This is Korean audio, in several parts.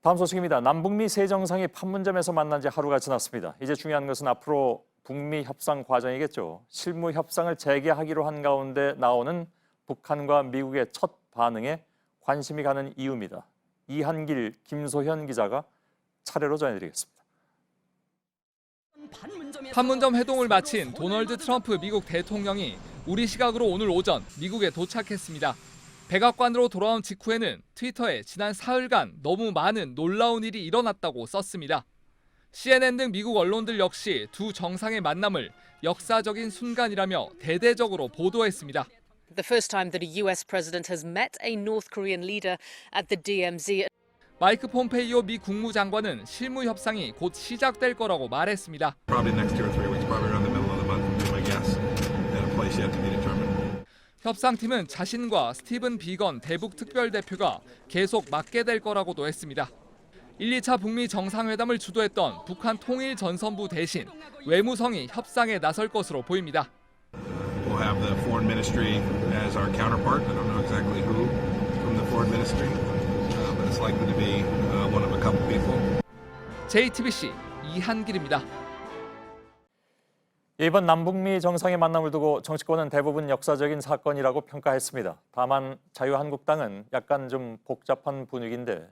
다음 소식입니다. 남북미 세 정상이 판문점에서 만난 지 하루가 지났습니다. 이제 중요한 것은 앞으로 북미 협상 과정이겠죠. 실무 협상을 재개하기로 한 가운데 나오는 북한과 미국의 첫 반응에 관심이 가는 이유입니다. 이한길, 김소현 기자가 차례로 전해드리겠습니다. 판문점 회동을 마친 도널드 트럼프 미국 대통령이 우리 시각으로 오늘 오전 미국에 도착했습니다. 백악관으로 돌아온 직후에는 트위터에 지난 사흘간 너무 많은 놀라운 일이 일어났다고 썼습니다. CNN 등 미국 언론들 역시 두 정상의 만남을 역사적인 순간이라며 대대적으로 보도했습니다. The first time that a US president has met a North Korean leader at the DMZ. 마이크 폼페이오 미 국무장관은 실무 협상이 곧 시작될 거라고 말했습니다. Probably next 2 or 3 weeks, probably around the middle of the month, would be my guess, at a place yet to be determined. 협상팀은 자신과 스티븐 비건 대북 특별대표가 계속 맡게 될 거라고도 했습니다. 1, 2차 북미 정상회담을 주도했던 북한 통일전선부 대신 외무성이 협상에 나설 것으로 보입니다. We'll have the foreign ministry as our counterpart. I don't know exactly who from the foreign ministry, but it's likely to be one of a couple people. JTBC 이한길입니다. 이번 남북미 정상의 만남을 두고 정치권은 대부분 역사적인 사건이라고 평가했습니다. 다만 자유한국당은 약간 좀 복잡한 분위기인데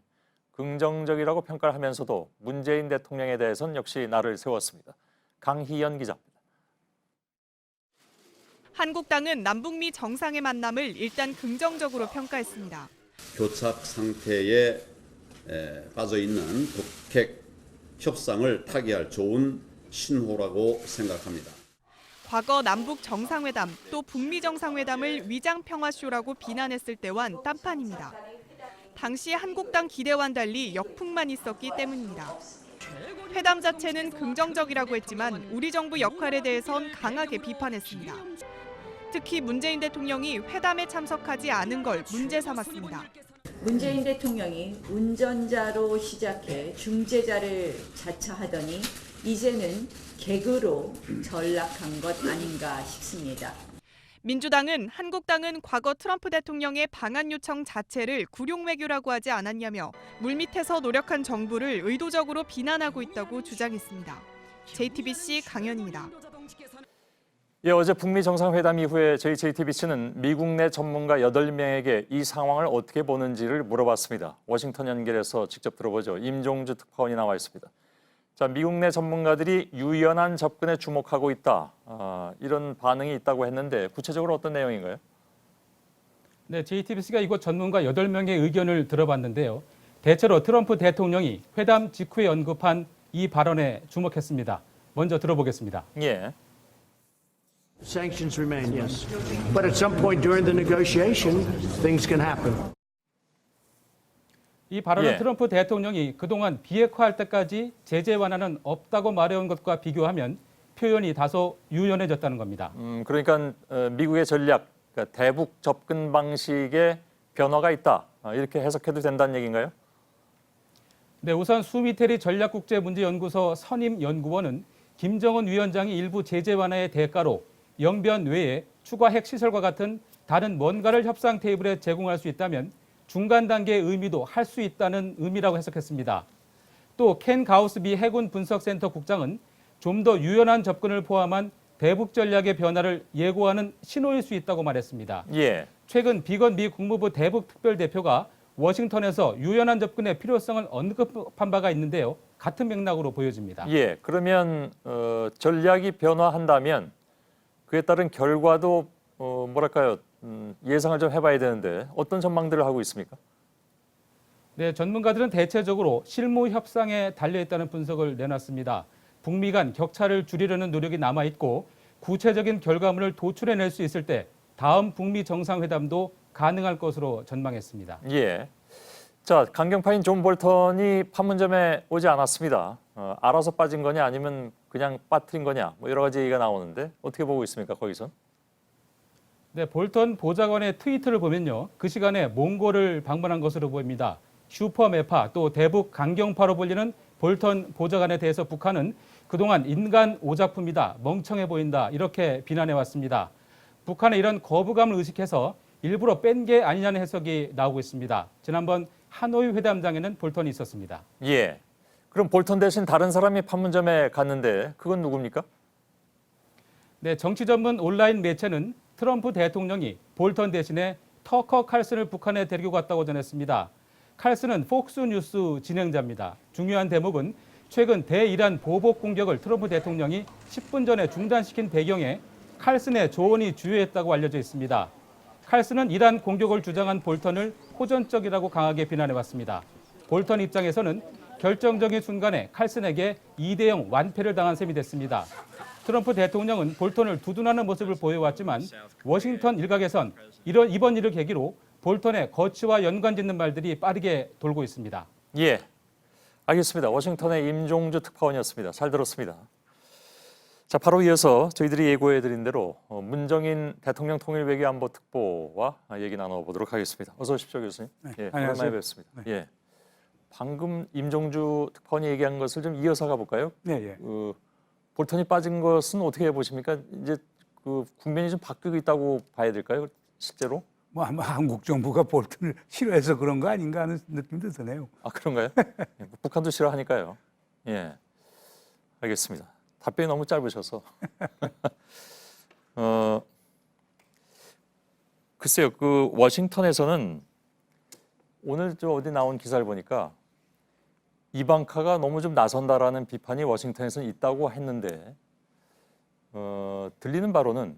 긍정적이라고 평가를 하면서도 문재인 대통령에 대해서는 역시 날을 세웠습니다. 강희연 기자입니다. 한국당은 남북미 정상의 만남을 일단 긍정적으로 평가했습니다. 교착 상태에 빠져 있는 북핵 협상을 타개할 좋은 신호라고 생각합니다. 과거 남북 정상회담 또 북미 정상회담을 위장 평화쇼라고 비난했을 때와는 딴판입니다. 당시 한국당 기대와는 달리 역풍만 있었기 때문입니다. 회담 자체는 긍정적이라고 했지만 우리 정부 역할에 대해선 강하게 비판했습니다. 특히 문재인 대통령이 회담에 참석하지 않은 걸 문제 삼았습니다. 문재인 대통령이 운전자로 시작해 중재자를 자처하더니 이제는 개그로 전락한 것 아닌가 싶습니다. 민주당은 한국당은 과거 트럼프 대통령의 방한 요청 자체를 굴욕 외교라고 하지 않았냐며 물밑에서 노력한 정부를 의도적으로 비난하고 있다고 주장했습니다. JTBC 강연입니다. 예, 어제 북미 정상회담 이후에 저희 JTBC는 미국 내 전문가 8명에게 이 상황을 어떻게 보는지를 물어봤습니다. 워싱턴 연결해서 직접 들어보죠. 임종주 특파원이 나와 있습니다. 자, 미국 내 전문가들이 유연한 접근에 주목하고 있다. 이런 반응이 있다고 했는데 구체적으로 어떤 내용인가요? 네, JTBC가 이곳 전문가 8명의 의견을 들어봤는데요. 대체로 트럼프 대통령이 회담 직후에 언급한 이 발언에 주목했습니다. 먼저 들어보겠습니다. 예. Sanctions remain, yes. But at some point during the negotiation, things can happen. 이 발언은 예. 트럼프 대통령이 그동안 비핵화할 때까지 제재 완화는 없다고 말해온 것과 비교하면 표현이 다소 유연해졌다는 겁니다. 그러니까 미국의 전략, 그러니까 대북 접근 방식에 변화가 있다. 이렇게 해석해도 된다는 얘기인가요? 네, 우선 수미테리 전략국제문제연구소 선임연구원은 김정은 위원장이 일부 제재 완화의 대가로 영변 외에 추가 핵시설과 같은 다른 뭔가를 협상 테이블에 제공할 수 있다면 중간 단계의 의미도 할 수 있다는 의미라고 해석했습니다. 또 켄 가우스비 해군 분석센터 국장은 좀 더 유연한 접근을 포함한 대북 전략의 변화를 예고하는 신호일 수 있다고 말했습니다. 예. 최근 비건 미 국무부 대북 특별대표가 워싱턴에서 유연한 접근의 필요성을 언급한 바가 있는데요. 같은 맥락으로 보여집니다. 예. 그러면 전략이 변화한다면 그에 따른 결과도 예상을 좀 해봐야 되는데 어떤 전망들을 하고 있습니까? 네, 전문가들은 대체적으로 실무 협상에 달려있다는 분석을 내놨습니다. 북미 간 격차를 줄이려는 노력이 남아있고 구체적인 결과물을 도출해낼 수 있을 때 다음 북미 정상회담도 가능할 것으로 전망했습니다. 예. 자, 강경파인 존 볼턴이 판문점에 오지 않았습니다. 알아서 빠진 거냐 아니면 그냥 빠뜨린 거냐 여러 가지 얘기가 나오는데 어떻게 보고 있습니까, 거기선? 네, 볼턴 보좌관의 트위터를 보면요. 그 시간에 몽골을 방문한 것으로 보입니다. 슈퍼매파 또 대북 강경파로 불리는 볼턴 보좌관에 대해서 북한은 그동안 인간 오작품이다, 멍청해 보인다 이렇게 비난해왔습니다. 북한의 이런 거부감을 의식해서 일부러 뺀 게 아니냐는 해석이 나오고 있습니다. 지난번 하노이 회담장에는 볼턴이 있었습니다. 예. 그럼 볼턴 대신 다른 사람이 판문점에 갔는데 그건 누굽니까? 네, 정치 전문 온라인 매체는 트럼프 대통령이 볼턴 대신에 터커 칼슨을 북한에 데리고 갔다고 전했습니다. 칼슨은 폭스 뉴스 진행자입니다. 중요한 대목은 최근 대이란 보복 공격을 트럼프 대통령이 10분 전에 중단시킨 배경에 칼슨의 조언이 주요했다고 알려져 있습니다. 칼슨은 이란 공격을 주장한 볼턴을 호전적이라고 강하게 비난해왔습니다. 볼턴 입장에서는 결정적인 순간에 칼슨에게 2대0 완패를 당한 셈이 됐습니다. 트럼프 대통령은 볼턴을 두둔하는 모습을 보여왔지만 워싱턴 일각에선 이번 일을 계기로 볼턴의 거취와 연관짓는 말들이 빠르게 돌고 있습니다. 예. 알겠습니다. 워싱턴의 임종주 특파원이었습니다. 잘 들었습니다. 자, 바로 이어서 저희들이 예고해드린 대로 문정인 대통령 통일외교안보 특보와 얘기 나눠보도록 하겠습니다. 어서 오십시오, 교수님. 네, 예, 안녕하세요. 오랜만에 뵙습니다. 네. 예. 방금 임종주 특파원이 얘기한 것을 좀 이어서 가볼까요? 네, 예. 볼턴이 빠진 것은 어떻게 보십니까? 이제 그 국면이 좀 바뀌고 있다고 봐야 될까요? 실제로? 뭐 아마 한국 정부가 볼턴을 싫어해서 그런 거 아닌가 하는 느낌도 드네요. 아, 그런가요? 예, 북한도 싫어하니까요. 예, 알겠습니다. 답변이 너무 짧으셔서. 글쎄요, 그 워싱턴에서는 오늘 저 어디 나온 기사를 보니까 이방카가 너무 좀 나선다라는 비판이 워싱턴에서는 있다고 했는데 들리는 바로는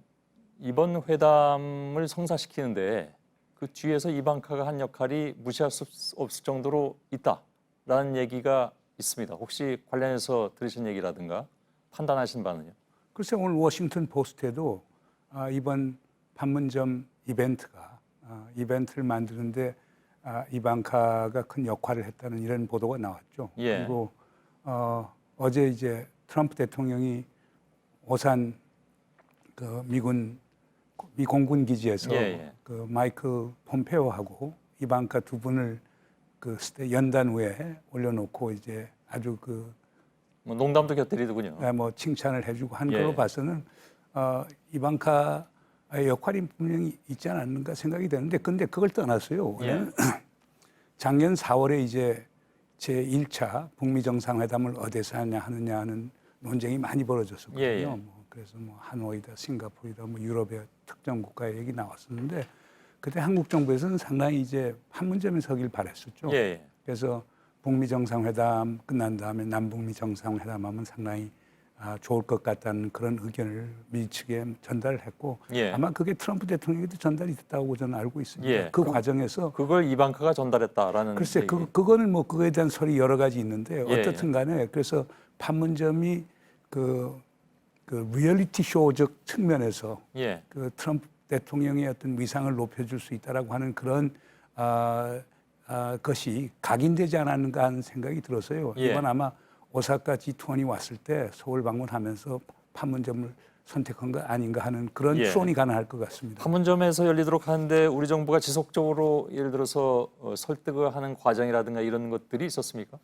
이번 회담을 성사시키는데 그 뒤에서 이방카가 한 역할이 무시할 수 없을 정도로 있다라는 얘기가 있습니다. 혹시 관련해서 들으신 얘기라든가 판단하신 바는요? 글쎄 오늘 워싱턴 포스트에도 이번 판문점 이벤트를 만드는데 이방카가 큰 역할을 했다는 이런 보도가 나왔죠. 예. 그리고 어제 이제 트럼프 대통령이 오산 그 미 공군 기지에서 그 마이클 폼페오하고 이방카 두 분을 그 연단위에 올려놓고 이제 아주 뭐 농담도 곁들이더군요. 뭐 칭찬을 해주고 한 걸로 봐서는 이방카의 역할이 분명히 있지 않았는가 생각이 되는데 근데 그걸 떠나서요. 작년 4월에 이제 제1차 북미 정상회담을 어디서 하느냐는 논쟁이 많이 벌어졌었거든요. 뭐 그래서 뭐 하노이다, 싱가포르다, 뭐 유럽의 특정 국가의 얘기 나왔었는데 그때 한국 정부에서는 상당히 이제 판문점에 서길 바랬었죠. 그래서 북미 정상회담 끝난 다음에 남북미 정상회담하면 상당히 좋을 것 같다는 그런 의견을 미 측에 전달을 했고 아마 그게 트럼프 대통령에게도 전달이 됐다고 저는 알고 있습니다. 그 과정에서 그걸 이방카가 전달했다라는 글쎄 그거는 뭐 그거에 대한 설이 여러 가지 있는데 어떻든 간에 그래서 판문점이 그 리얼리티 쇼적 측면에서 그 트럼프 대통령의 어떤 위상을 높여줄 수 있다라고 하는 그런 것이 각인되지 않았는가 하는 생각이 들어서요. 이번 아마 오사카 G20이 왔을 때 서울 방문하면서 판문점을 선택한 거 아닌가 하는 그런 추론이 가능할 것 같습니다. 판문점에서 열리도록 하는데 우리 정부가 지속적으로 예를 들어서 설득을 하는 과정이라든가 이런 것들이 있었습니까?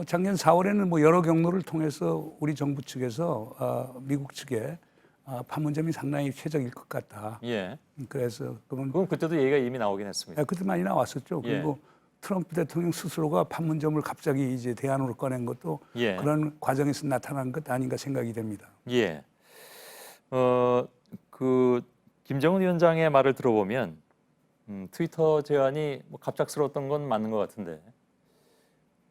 작년 4월에는 뭐 여러 경로를 통해서 우리 정부 측에서 미국 측에 판문점이 상당히 최적일 것 같다. 그래서 그건 그때도 얘기가 이미 나오긴 했습니다. 그때 많이 나왔었죠. 그리고 트럼프 대통령 스스로가 판문점을 갑자기 이제 대안으로 꺼낸 것도 그런 과정에서 나타난 것 아닌가 생각이 됩니다. 그 김정은 위원장의 말을 들어보면 트위터 제안이 뭐 갑작스러웠던 건 맞는 것 같은데,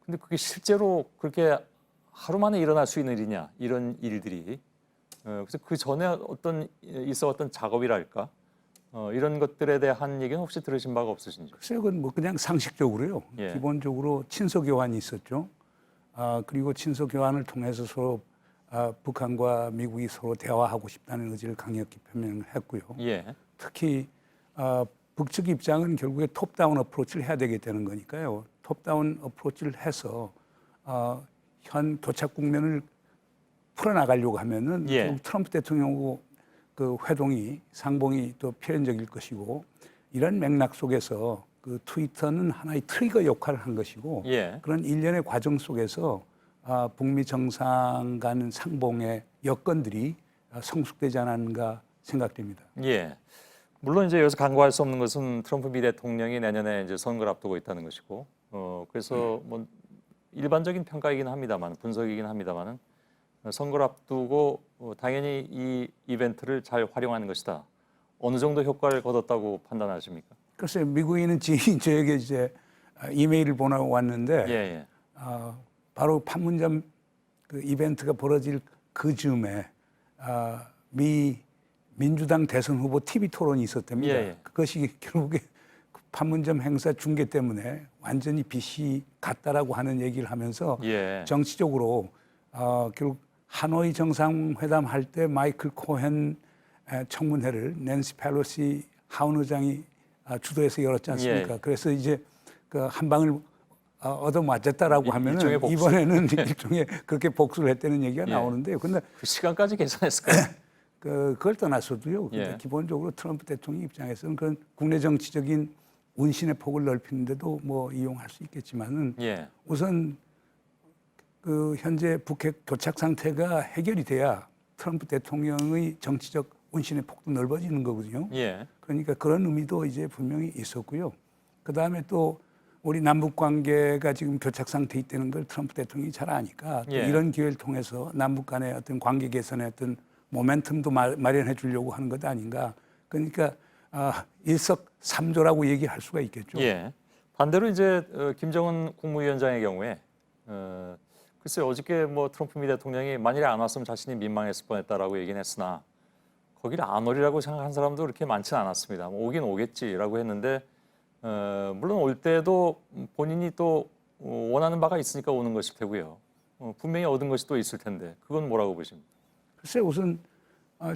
근데 그게 실제로 그렇게 하루 만에 일어날 수 있는 일이냐 이런 일들이 그래서 그 전에 있어왔던 작업이랄까 이런 것들에 대한 얘기는 혹시 들으신 바가 없으신지? 글쎄요, 그건 뭐 그냥 상식적으로요. 기본적으로 친서 교환이 있었죠. 그리고 친서 교환을 통해서 서로 북한과 미국이 서로 대화하고 싶다는 의지를 강력히 표명했고요. 특히 북측 입장은 결국에 톱다운 어프로치를 해야 되겠다는 거니까요. 톱다운 어프로치를 해서 현 교착 국면을 풀어나가려고 하면은 결국 트럼프 대통령하고 그 회동이 상봉이 또 필연적일 것이고 이런 맥락 속에서 그 트위터는 하나의 트리거 역할을 한 것이고 그런 일련의 과정 속에서 북미 정상 간 상봉의 여건들이 성숙되지 않았는가 생각됩니다. 물론 이제 여기서 간과할 수 없는 것은 트럼프 미 대통령이 내년에 이제 선거를 앞두고 있다는 것이고 그래서 뭐 일반적인 평가이긴 합니다만, 분석이긴 합니다만은 선거를 앞두고 당연히 이 이벤트를 잘 활용하는 것이다. 어느 정도 효과를 거뒀다고 판단하십니까? 글쎄, 미국인은 지인 저에게 이제 이메일을 보내왔는데 예. 바로 판문점 그 이벤트가 벌어질 그 즈음에 민주당 대선 후보 TV 토론이 있었답니다. 예. 그것이 결국에 판문점 행사 중계 때문에 완전히 빛이 갔다라고 하는 얘기를 하면서 예. 정치적으로 결국 하노이 정상회담 할 때 마이클 코헨 청문회를 낸시 펠로시 하원 의장이 주도해서 열었지 않습니까? 예. 그래서 이제 그 한 방을 얻어맞았다라고 하면은 일종의 복수. 이번에는 일종의 그렇게 복수를 했다는 얘기가 예. 나오는데요. 근데 그 시간까지 계산했을까요? 그걸 떠나서도요. 근데 예. 기본적으로 트럼프 대통령 입장에서는 그런 국내 정치적인 운신의 폭을 넓히는데도 뭐 이용할 수 있겠지만은 예. 우선 그 현재 북핵 교착 상태가 해결이 돼야 트럼프 대통령의 정치적 운신의 폭도 넓어지는 거거든요. 예. 그러니까 그런 의미도 이제 분명히 있었고요. 그 다음에 또 우리 남북 관계가 지금 교착 상태에 있다는 걸 트럼프 대통령이 잘 아니까 또 예. 이런 기회를 통해서 남북 간의 어떤 관계 개선의 어떤 모멘텀도 마련해 주려고 하는 것 아닌가. 그러니까 일석삼조라고 얘기할 수가 있겠죠. 예. 반대로 이제 김정은 국무위원장의 경우에 글쎄 어저께 뭐 트럼프 미 대통령이 만일에 안 왔으면 자신이 민망했을 뻔했다라고 얘기는 했으나 거기를 안 오리라고 생각한 사람도 그렇게 많지는 않았습니다. 뭐 오긴 오겠지라고 했는데 물론 올 때도 본인이 또 원하는 바가 있으니까 오는 것일 테고요. 분명히 얻은 것이 또 있을 텐데 그건 뭐라고 보십니까? 글쎄 우선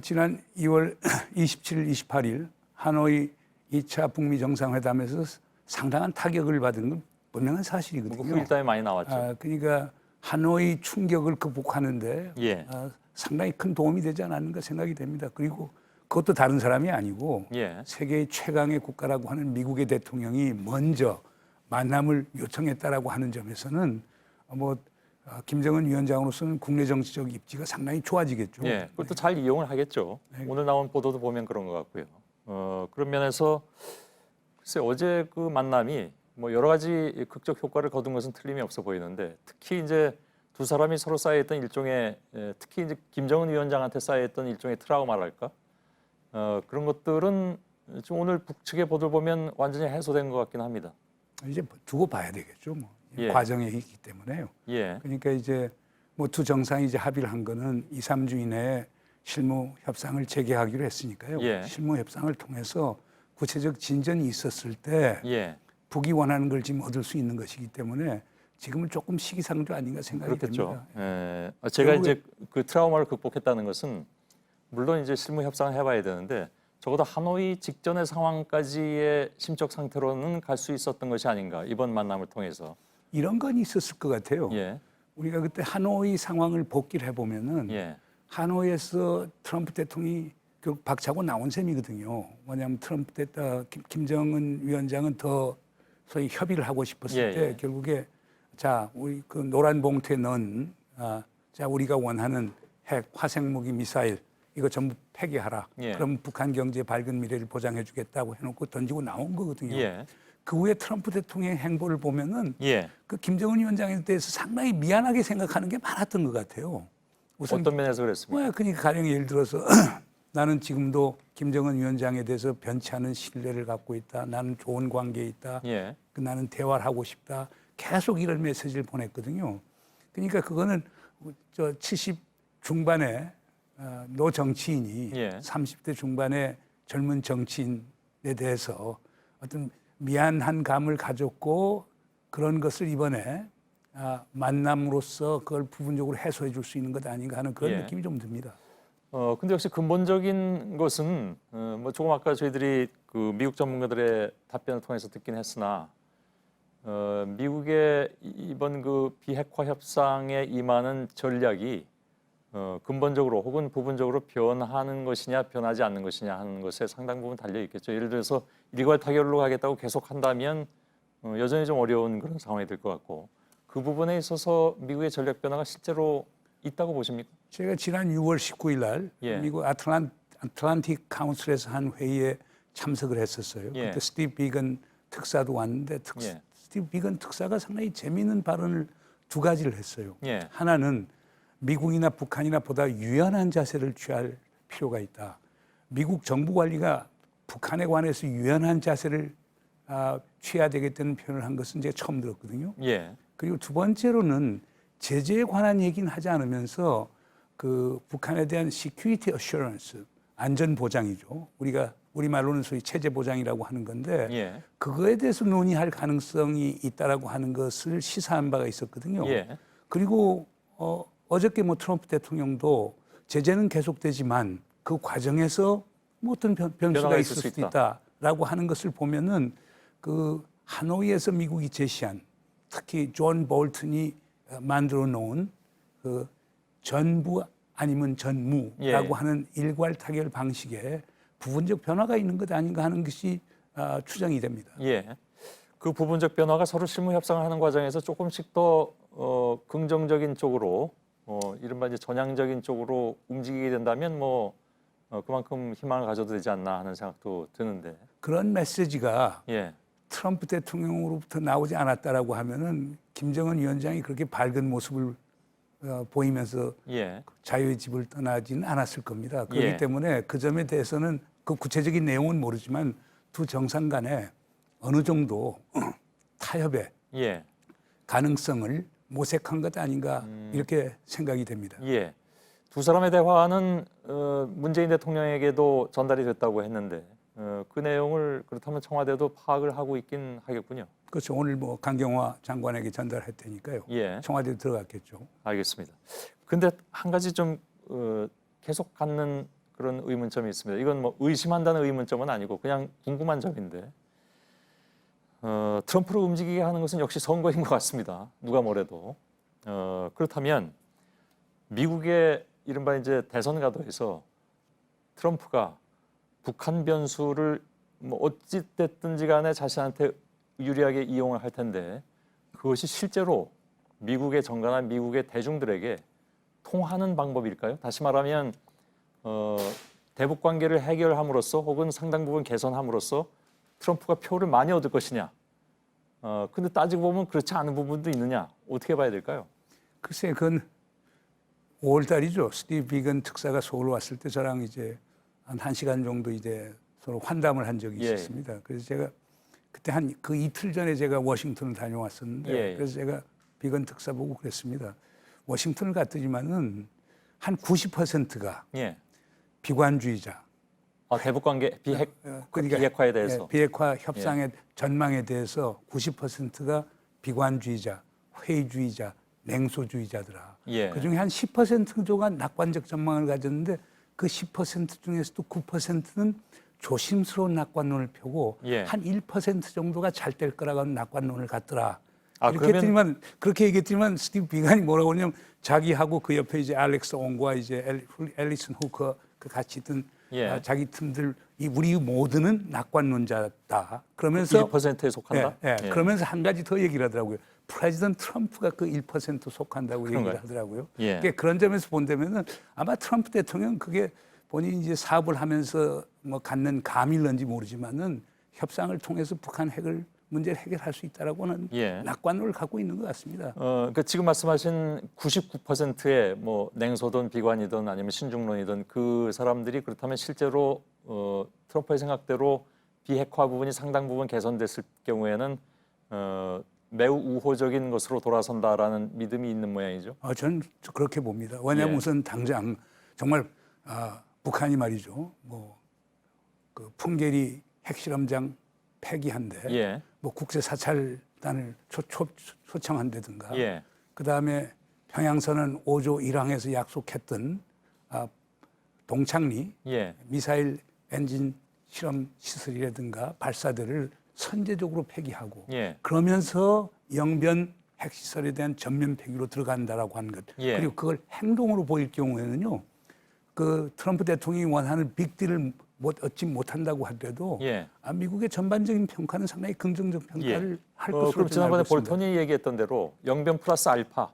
지난 2월 27일, 28일 하노이 2차 북미 정상회담에서 상당한 타격을 받은 건 분명한 사실이거든요. 후일담이 많이 나왔죠. 그러니까 하노이 충격을 극복하는데 예. 상당히 큰 도움이 되지 않았는가 생각이 됩니다. 그리고 그것도 다른 사람이 아니고 예. 세계의 최강의 국가라고 하는 미국의 대통령이 먼저 만남을 요청했다라고 하는 점에서는 김정은 위원장으로서는 국내 정치적 입지가 상당히 좋아지겠죠. 예, 그것도 잘 이용을 하겠죠. 네. 오늘 나온 보도도 보면 그런 것 같고요. 그런 면에서 글쎄 어제 그 만남이 뭐 여러 가지 극적 효과를 거둔 것은 틀림이 없어 보이는데 특히 이제 두 사람이 서로 쌓여있던 일종의 특히 이제 김정은 위원장한테 쌓여있던 일종의 트라우마랄까 그런 것들은 지금 오늘 북측의 보도를 보면 완전히 해소된 것 같긴 합니다. 이제 두고 봐야 되겠죠. 뭐 예. 과정에 있기 때문에요. 예, 그러니까 이제 뭐 두 정상이 이제 합의를 한 거는 2, 3주 이내에 실무 협상을 재개하기로 했으니까요. 예. 실무 협상을 통해서 구체적 진전이 있었을 때 예, 북이 원하는 걸 지금 얻을 수 있는 것이기 때문에 지금은 조금 시기상조 아닌가 생각이 그렇겠죠. 됩니다. 예, 제가 결국에- 이제 그 트라우마를 극복했다는 것은 물론 이제 실무 협상을 해봐야 되는데 적어도 하노이 직전의 상황까지의 심적 상태로는 갈 수 있었던 것이 아닌가 이번 만남을 통해서. 이런 건 있었을 것 같아요. 예, 우리가 그때 하노이 상황을 복기를 해보면은 예, 하노이에서 트럼프 대통령이 결국 박차고 나온 셈이거든요. 뭐냐면 트럼프 김정은 위원장은 더 소위 협의를 하고 싶었을 예, 때 예. 결국에 자 우리 그 노란 봉투에 넣은 자 우리가 원하는 핵 화생 무기 미사일 이거 전부 폐기하라. 예. 그럼 북한 경제 밝은 미래를 보장해주겠다고 해놓고 던지고 나온 거거든요. 예, 그 후에 트럼프 대통령의 행보를 보면은 예. 그 김정은 위원장에 대해서 상당히 미안하게 생각하는 게 많았던 것 같아요. 우선 어떤 면에서 그랬습니까? 그러니까 가령 예를 들어서 나는 지금도 김정은 위원장에 대해서 변치 않은 신뢰를 갖고 있다. 나는 좋은 관계에 있다. 예, 나는 대화를 하고 싶다. 계속 이런 메시지를 보냈거든요. 그러니까 그거는 저 70 중반에 노 정치인이 예. 30대 중반의 젊은 정치인에 대해서 어떤 미안한 감을 가졌고 그런 것을 이번에 만남으로써 그걸 부분적으로 해소해 줄 수 있는 것 아닌가 하는 그런 예. 느낌이 좀 듭니다. 근데 역시 근본적인 것은 뭐 조금 아까 저희들이 그 미국 전문가들의 답변을 통해서 듣긴 했으나 미국의 이번 그 비핵화 협상에 임하는 전략이 근본적으로 혹은 부분적으로 변하는 것이냐 변하지 않는 것이냐 하는 것에 상당 부분 달려 있겠죠. 예를 들어서 일괄 타결로 가겠다고 계속 한다면 여전히 좀 어려운 그런 상황이 될 것 같고 그 부분에 있어서 미국의 전략 변화가 실제로 있다고 보십니까? 제가 지난 6월 19일 날 예. 미국 아틀란틱 카운슬에서 한 회의에 참석을 했었어요. 예. 그때 스티브 비건 특사도 왔는데 예. 스티브 비건 특사가 상당히 재미있는 발언을 두 가지를 했어요. 예. 하나는 미국이나 북한이나 보다 유연한 자세를 취할 필요가 있다. 미국 정부 관리가 북한에 관해서 유연한 자세를 취해야 되겠다는 표현을 한 것은 제가 처음 들었거든요. 예. 그리고 두 번째로는 제재에 관한 얘기는 하지 않으면서 그 북한에 대한 security assurance, 안전 보장이죠. 우리가 우리말로는 소위 체제 보장이라고 하는 건데 예. 그거에 대해서 논의할 가능성이 있다라고 하는 것을 시사한 바가 있었거든요. 예. 그리고 어저께 뭐 트럼프 대통령도 제재는 계속되지만 그 과정에서 뭐 어떤 변수가 있을 수도 있다라고 하는 것을 보면은 그 하노이에서 미국이 제시한 특히 존 볼튼이 만들어 놓은 그 전부 아니면 전무라고 예. 하는 일괄 타결 방식에 부분적 변화가 있는 것 아닌가 하는 것이 추정이 됩니다. 예. 그 부분적 변화가 서로 실무 협상을 하는 과정에서 조금씩 더 긍정적인 쪽으로 이른바 이제 전향적인 쪽으로 움직이게 된다면 뭐 그만큼 희망을 가져도 되지 않나 하는 생각도 드는데. 그런 메시지가 예. 트럼프 대통령으로부터 나오지 않았다라고 하면은 김정은 위원장이 그렇게 밝은 모습을 보이면서 예. 자유의 집을 떠나지는 않았을 겁니다. 그렇기 예. 때문에 그 점에 대해서는 그 구체적인 내용은 모르지만 두 정상 간에 어느 정도 타협의 예. 가능성을 모색한 것 아닌가 이렇게 생각이 됩니다. 예. 두 사람의 대화는 문재인 대통령에게도 전달이 됐다고 했는데 그 내용을 그렇다면 청와대도 파악을 하고 있긴 하겠군요. 그렇죠. 오늘 뭐 강경화 장관에게 전달할 테니까요. 예. 청와대에 들어갔겠죠. 알겠습니다. 근데 한 가지 좀 계속 갖는 그런 의문점이 있습니다. 이건 뭐 의심한다는 의문점은 아니고 그냥 궁금한 점인데 트럼프를 움직이게 하는 것은 역시 선거인 것 같습니다. 누가 뭐래도. 그렇다면 미국의 이른바 이제 대선 가도에서 트럼프가 북한 변수를 뭐 어찌 됐든지 간에 자신한테 유리하게 이용을 할 텐데 그것이 실제로 미국의 정가나 미국의 대중들에게 통하는 방법일까요? 다시 말하면 대북 관계를 해결함으로써 혹은 상당 부분 개선함으로써 트럼프가 표를 많이 얻을 것이냐? 근데 따지고 보면 그렇지 않은 부분도 있느냐? 어떻게 봐야 될까요? 글쎄, 그건 5월 달이죠. 스티브 비건 특사가 서울 왔을 때 저랑 이제 한 1시간 정도 이제 서로 환담을 한 적이 예. 있었습니다. 그래서 제가 그때 한 그 이틀 전에 제가 워싱턴을 다녀왔었는데 예. 그래서 제가 비건 특사 보고 그랬습니다. 워싱턴을 갔더니만은 한 90%가 예. 비관주의자. 대북 관계 그러니까 비핵화에 대해서. 비핵화 협상의 전망에 대해서 90%가 비관주의자, 회의주의자, 냉소주의자더라. 예. 그중에 한 10% 정도가 낙관적 전망을 가졌는데 그 10% 중에서도 9%는 조심스러운 낙관론을 펴고 예. 한 1% 정도가 잘 될 거라고 하는 낙관론을 갖더라. 이렇게 그러면 했더니만 그렇게 얘기했더니만 스티브 비건이 뭐라고 하냐면 자기하고 그 옆에 이제 알렉스 온과 이제 앨리슨 후커 그 같이 있던 예. 자기 팀들 우리 모두는 낙관론자다. 그러면서 1%에 속한다. 예, 예. 그러면서 한 가지 더 얘기를 하더라고요. 프레지던트 트럼프가 그 1% 속한다고 그런가요? 얘기를 하더라고요. 예. 그러니까 그런 점에서 본다면은 아마 트럼프 대통령 그게 본인이 이제 사업을 하면서 뭐 갖는 감일런지 모르지만은 협상을 통해서 북한 문제를 해결할 수 있다라고는 예. 낙관론을 갖고 있는 것 같습니다. 그러니까 지금 말씀하신 99%의 뭐 냉소든 비관이든 아니면 신중론이든 그 사람들이 그렇다면 실제로 트럼프의 생각대로 비핵화 부분이 상당 부분 개선됐을 경우에는 매우 우호적인 것으로 돌아선다라는 믿음이 있는 모양이죠. 저는 그렇게 봅니다. 왜냐하면 예. 우선 당장 정말 북한이 말이죠. 그 풍계리 핵실험장 폐기한데 예. 뭐 국제사찰단을 초청한다든가 예. 그다음에 평양선언 5조 1항에서 약속했던 동창리 예. 미사일 엔진 실험 시설이라든가 발사대를 선제적으로 폐기하고 예. 그러면서 영변 핵시설에 대한 전면 폐기로 들어간다라고 하는 것. 예. 그리고 그걸 행동으로 보일 경우에는요. 그 트럼프 대통령이 원하는 빅딜을 얻지 못한다고 하더라도 예. 미국의 전반적인 평가는 상당히 긍정적 평가를 할 것으로 그럼 지난번에 알고 있습니다. 볼턴이 얘기했던 대로 영변 플러스 알파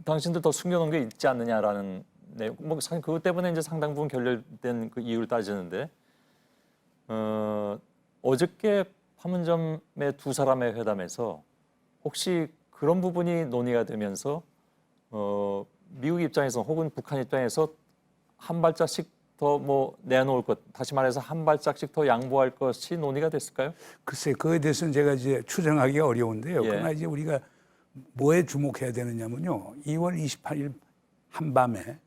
당신들 더 숨겨놓은 게 있지 않느냐라는 내용. 뭐 사실 그것 때문에 이제 상당 부분 결렬된 그 이유를 따지는데 어저께 판문점의 두 사람의 회담에서 혹시 그런 부분이 논의가 되면서 미국 입장에서 혹은 북한 입장에서 한 발짝씩 더 뭐 내놓을 것, 다시 말해서 한 발짝씩 더 양보할 것이 논의가 됐을까요? 글쎄, 그에 대해서는 제가 이제 추정하기가 어려운데요. 예. 그러나 이제 우리가 뭐에 주목해야 되느냐면요. 2월 28일 한밤에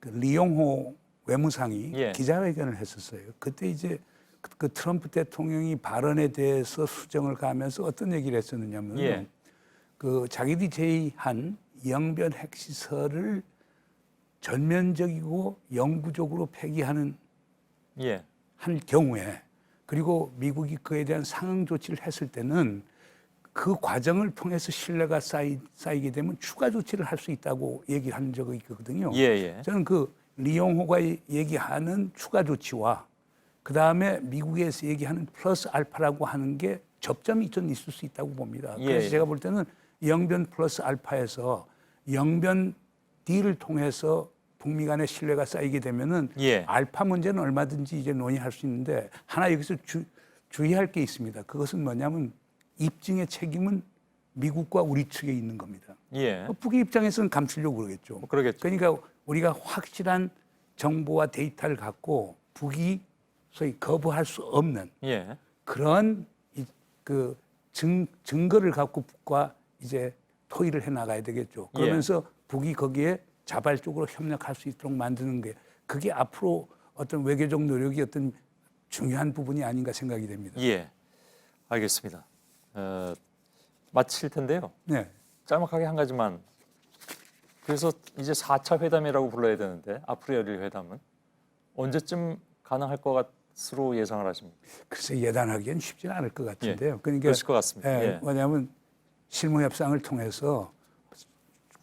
그 리용호 외무상이 예. 기자회견을 했었어요. 그때 이제 그 트럼프 대통령이 발언에 대해서 수정을 가면서 어떤 얘기를 했었느냐면요. 예. 그 자기들이 제의한 영변 핵시설을 전면적이고 영구적으로 폐기하는 예. 한 경우에, 그리고 미국이 그에 대한 상응 조치를 했을 때는 그 과정을 통해서 신뢰가 쌓이게 되면 추가 조치를 할 수 있다고 얘기를 한 적이 있거든요. 예, 예. 저는 그 리용호가 얘기하는 추가 조치와 그 다음에 미국에서 얘기하는 플러스 알파라고 하는 게 접점이 좀 있을 수 있다고 봅니다. 예, 그래서 예. 제가 볼 때는 영변 플러스 알파에서 영변 D를 통해서 북미 간의 신뢰가 쌓이게 되면은 예. 알파 문제는 얼마든지 이제 논의할 수 있는데, 하나 여기서 주의할 게 있습니다. 그것은 뭐냐면 입증의 책임은 미국과 우리 측에 있는 겁니다. 예. 북의 입장에서는 감추려고 그러겠죠. 그러겠죠. 그러니까 우리가 확실한 정보와 데이터를 갖고 북이 소위 거부할 수 없는 예. 그런 그 증거를 갖고 북과 이제 토의를 해 나가야 되겠죠. 그러면서 북이 거기에 자발적으로 협력할 수 있도록 만드는 게, 그게 앞으로 어떤 외교적 노력이 어떤 중요한 부분이 아닌가 생각이 됩니다. 예. 알겠습니다. 마칠 텐데요. 네. 짤막하게 한 가지만. 그래서 이제 4차 회담이라고 불러야 되는데 앞으로 열릴 회담은 언제쯤 가능할 것으로 예상을 하십니까? 글쎄, 예단하기엔 쉽지는 않을 것 같은데요. 그러니까 그랬을 것 같습니다. 예. 왜냐하면 실무 협상을 통해서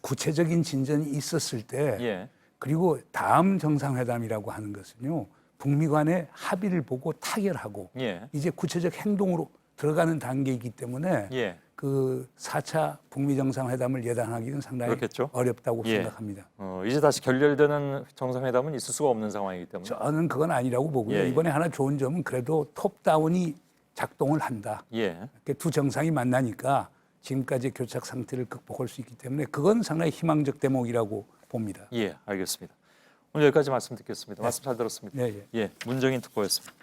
구체적인 진전이 있었을 때, 예. 그리고 다음 정상회담이라고 하는 것은요, 북미 간의 합의를 보고 타결하고 예. 이제 구체적 행동으로 들어가는 단계이기 때문에 예. 그 4차 북미 정상회담을 예단하기는 상당히 그렇겠죠. 어렵다고 예. 생각합니다. 이제 다시 결렬되는 정상회담은 있을 수가 없는 상황이기 때문에. 저는 그건 아니라고 보고요. 예, 예. 이번에 하나 좋은 점은 그래도 톱다운이 작동을 한다. 예. 이렇게 두 정상이 만나니까 지금까지 교착 상태를 극복할 수 있기 때문에 그건 상당히 희망적 대목이라고 봅니다. 예, 알겠습니다. 오늘 여기까지 말씀 듣겠습니다. 말씀 잘 들었습니다. 네, 예. 예, 문정인 특보였습니다.